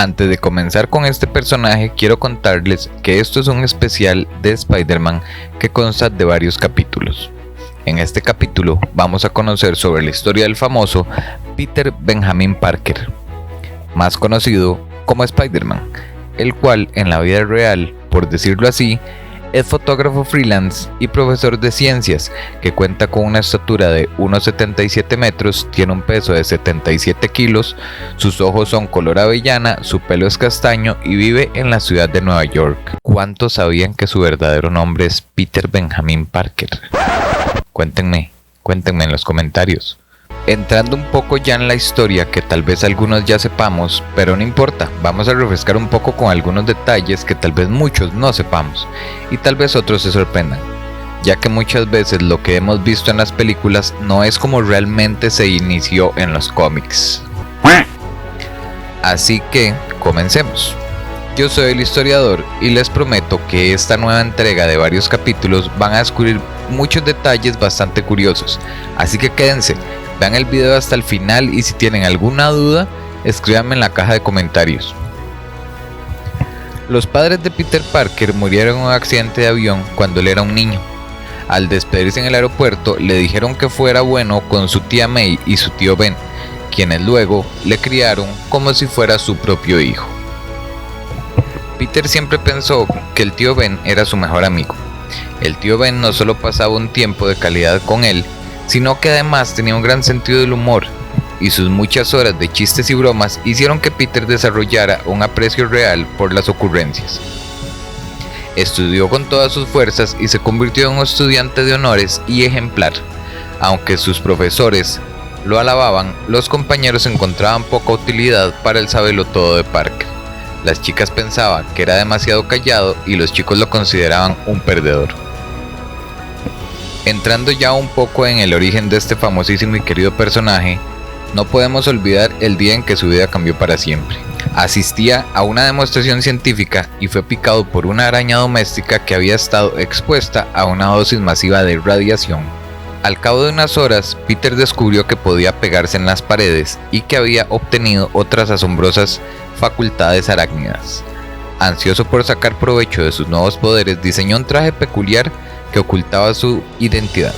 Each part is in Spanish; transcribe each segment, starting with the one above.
Antes de comenzar con este personaje, quiero contarles que esto es un especial de Spider-Man que consta de varios capítulos. En este capítulo vamos a conocer sobre la historia del famoso Peter Benjamin Parker, más conocido como Spider-Man, el cual en la vida real, por decirlo así, es fotógrafo freelance y profesor de ciencias que cuenta con una estatura de 1,77 metros, tiene un peso de 77 kilos, sus ojos son color avellana, su pelo es castaño y vive en la ciudad de Nueva York. ¿Cuántos sabían que su verdadero nombre es Peter Benjamin Parker? Cuéntenme en los comentarios. Entrando un poco ya en la historia que tal vez algunos ya sepamos, pero no importa, vamos a refrescar un poco con algunos detalles que tal vez muchos no sepamos y tal vez otros se sorprendan, ya que muchas veces lo que hemos visto en las películas no es como realmente se inició en los cómics. Así que comencemos. Yo soy el historiador y les prometo que esta nueva entrega de varios capítulos van a descubrir muchos detalles bastante curiosos, así que quédense. Vean el video hasta el final y si tienen alguna duda, escríbanme en la caja de comentarios. Los padres de Peter Parker murieron en un accidente de avión cuando él era un niño. Al despedirse en el aeropuerto, le dijeron que fuera bueno con su tía May y su tío Ben, quienes luego le criaron como si fuera su propio hijo. Peter siempre pensó que el tío Ben era su mejor amigo. El tío Ben no solo pasaba un tiempo de calidad con él, sino que además tenía un gran sentido del humor, y sus muchas horas de chistes y bromas hicieron que Peter desarrollara un aprecio real por las ocurrencias. Estudió con todas sus fuerzas y se convirtió en un estudiante de honores y ejemplar. Aunque sus profesores lo alababan, los compañeros encontraban poca utilidad para el sabelotodo de Parker. Las chicas pensaban que era demasiado callado y los chicos lo consideraban un perdedor. Entrando ya un poco en el origen de este famosísimo y querido personaje, no podemos olvidar el día en que su vida cambió para siempre. Asistía a una demostración científica y fue picado por una araña doméstica que había estado expuesta a una dosis masiva de radiación. Al cabo de unas horas, Peter descubrió que podía pegarse en las paredes y que había obtenido otras asombrosas facultades arácnidas. Ansioso por sacar provecho de sus nuevos poderes, diseñó un traje peculiar que ocultaba su identidad.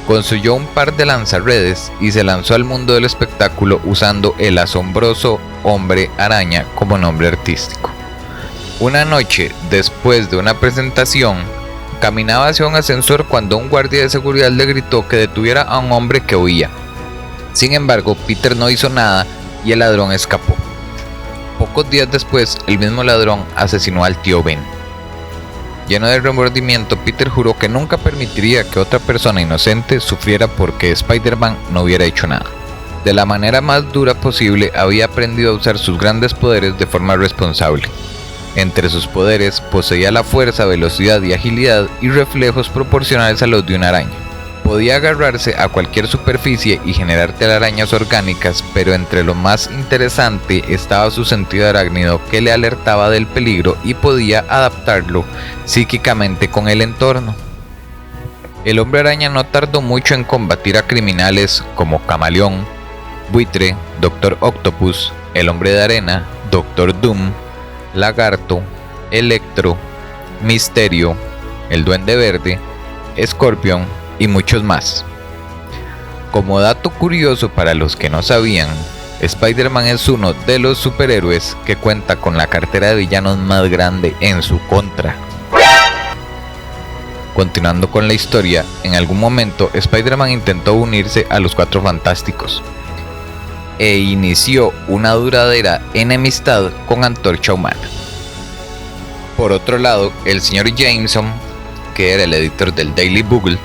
Construyó un par de lanzarredes y se lanzó al mundo del espectáculo usando el asombroso Hombre Araña como nombre artístico. Una noche, después de una presentación, caminaba hacia un ascensor cuando un guardia de seguridad le gritó que detuviera a un hombre que huía. Sin embargo, Peter no hizo nada y el ladrón escapó. Pocos días después, el mismo ladrón asesinó al tío Ben. Lleno de remordimiento, Peter juró que nunca permitiría que otra persona inocente sufriera porque Spider-Man no hubiera hecho nada. De la manera más dura posible, había aprendido a usar sus grandes poderes de forma responsable. Entre sus poderes, poseía la fuerza, velocidad y agilidad y reflejos proporcionales a los de una araña. Podía agarrarse a cualquier superficie y generar telarañas orgánicas, pero entre lo más interesante estaba su sentido arácnido que le alertaba del peligro y podía adaptarlo psíquicamente con el entorno. El Hombre Araña no tardó mucho en combatir a criminales como Camaleón, Buitre, Doctor Octopus, el Hombre de Arena, Doctor Doom, Lagarto, Electro, Misterio, el Duende Verde, Scorpion y muchos más. Como dato curioso para los que no sabían, Spider-Man es uno de los superhéroes que cuenta con la cartera de villanos más grande en su contra. Continuando con la historia, en algún momento Spider-Man intentó unirse a los Cuatro Fantásticos e inició una duradera enemistad con Antorcha Humana. Por otro lado, el señor Jameson, que era el editor del Daily Bugle,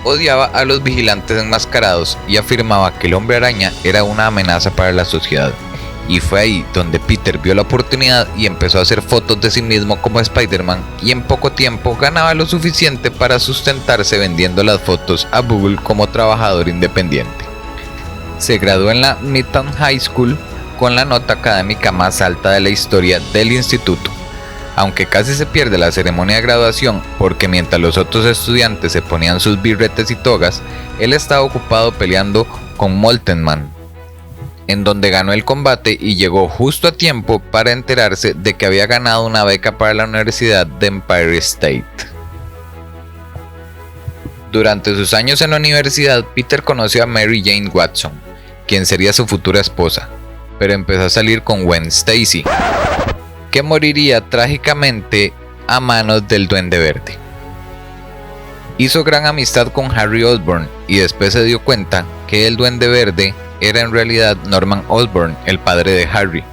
odiaba a los vigilantes enmascarados y afirmaba que el Hombre Araña era una amenaza para la sociedad. Y fue ahí donde Peter vio la oportunidad y empezó a hacer fotos de sí mismo como Spider-Man, y en poco tiempo ganaba lo suficiente para sustentarse vendiendo las fotos a Bugle como trabajador independiente. Se graduó en la Midtown High School con la nota académica más alta de la historia del instituto. Aunque casi se pierde la ceremonia de graduación porque mientras los otros estudiantes se ponían sus birretes y togas, él estaba ocupado peleando con Molten Man. en donde ganó el combate y llegó justo a tiempo para enterarse de que había ganado una beca para la Universidad de Empire State. Durante sus años en la universidad, Peter conoció a Mary Jane Watson, quien sería su futura esposa, pero empezó a salir con Gwen Stacy, que moriría trágicamente a manos del Duende Verde. Hizo gran amistad con Harry Osborn y después se dio cuenta que el Duende Verde era en realidad Norman Osborn, el padre de Harry.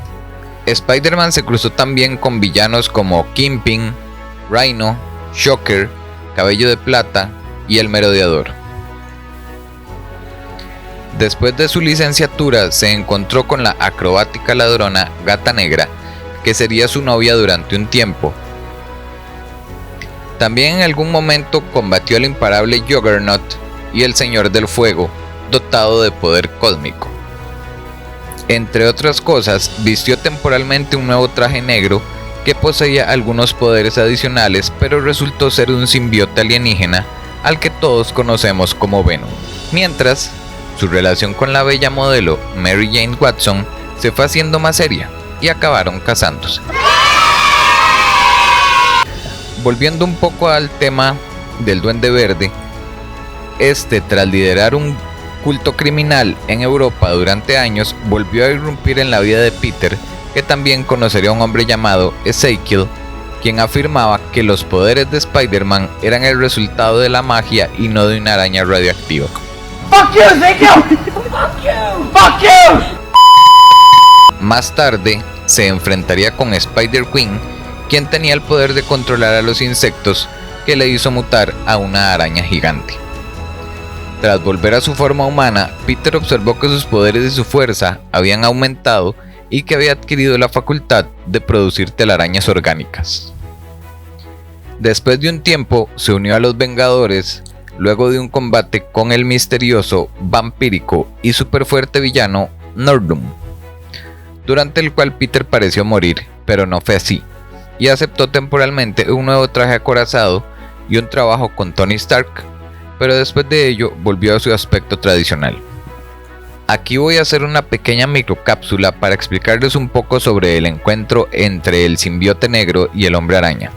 Spider-Man se cruzó también con villanos como Kingpin, Rhino, Shocker, Cabello de Plata y el Merodeador. Después de su licenciatura se encontró con la acrobática ladrona Gata Negra, que sería su novia durante un tiempo. También en algún momento combatió al imparable Juggernaut y el Señor del Fuego, dotado de poder cósmico. Entre otras cosas, vistió temporalmente un nuevo traje negro que poseía algunos poderes adicionales, pero resultó ser un simbionte alienígena al que todos conocemos como Venom. Mientras, su relación con la bella modelo Mary Jane Watson se fue haciendo más seria y acabaron casándose. Volviendo un poco al tema del Duende Verde, tras liderar un culto criminal en Europa durante años, volvió a irrumpir en la vida de Peter, que también conocería a un hombre llamado Ezekiel, quien afirmaba que los poderes de Spider-Man eran el resultado de la magia y no de una araña radioactiva. Fuck you, Ezekiel! Fuck you! Fuck you! Más tarde, se enfrentaría con Spider-Queen, quien tenía el poder de controlar a los insectos, que le hizo mutar a una araña gigante. Tras volver a su forma humana, Peter observó que sus poderes y su fuerza habían aumentado y que había adquirido la facultad de producir telarañas orgánicas. Después de un tiempo, se unió a los Vengadores, luego de un combate con el misterioso, vampírico y superfuerte villano Nordum, durante el cual Peter pareció morir, pero no fue así, y aceptó temporalmente un nuevo traje acorazado y un trabajo con Tony Stark, pero después de ello volvió a su aspecto tradicional. Aquí voy a hacer una pequeña microcápsula para explicarles un poco sobre el encuentro entre el simbionte negro y el hombre araña.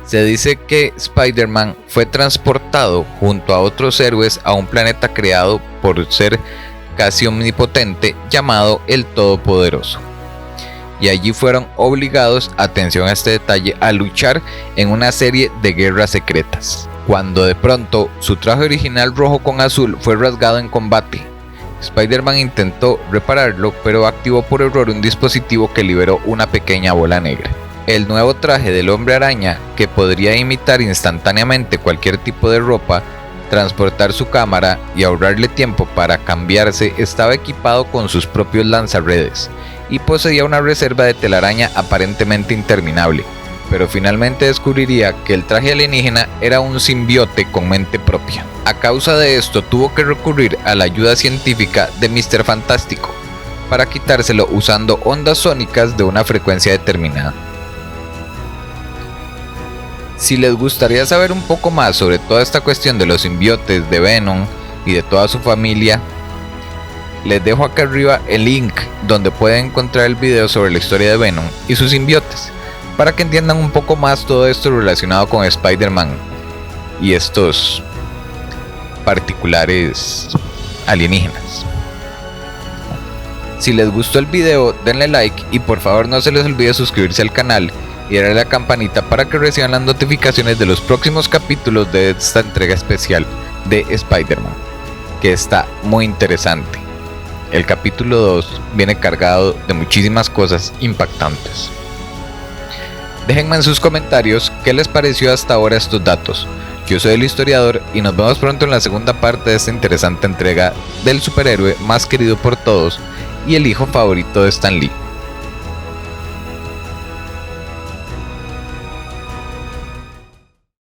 Se dice que Spider-Man fue transportado junto a otros héroes a un planeta creado por un ser casi omnipotente llamado el Todopoderoso. Y allí fueron obligados, atención a este detalle, a luchar en una serie de guerras secretas, cuando de pronto su traje original rojo con azul fue rasgado en combate. Spider-Man intentó repararlo, pero activó por error un dispositivo que liberó una pequeña bola negra. El nuevo traje del hombre araña, que podría imitar instantáneamente cualquier tipo de ropa, transportar su cámara y ahorrarle tiempo para cambiarse, estaba equipado con sus propios lanzarredes y poseía una reserva de telaraña aparentemente interminable, pero finalmente descubriría que el traje alienígena era un simbionte con mente propia. A causa de esto tuvo que recurrir a la ayuda científica de Mr. Fantástico para quitárselo usando ondas sónicas de una frecuencia determinada. Si les gustaría saber un poco más sobre toda esta cuestión de los simbiontes de Venom y de toda su familia, les dejo acá arriba el link donde pueden encontrar el video sobre la historia de Venom y sus simbiontes, para que entiendan un poco más todo esto relacionado con Spider-Man y estos particulares alienígenas. Si les gustó el video, denle like y por favor no se les olvide suscribirse al canal y darle a la campanita para que reciban las notificaciones de los próximos capítulos de esta entrega especial de Spider-Man, que está muy interesante. El capítulo 2 viene cargado de muchísimas cosas impactantes. Déjenme en sus comentarios qué les pareció hasta ahora estos datos. Yo soy el historiador y nos vemos pronto en la segunda parte de esta interesante entrega del superhéroe más querido por todos y el hijo favorito de Stan Lee.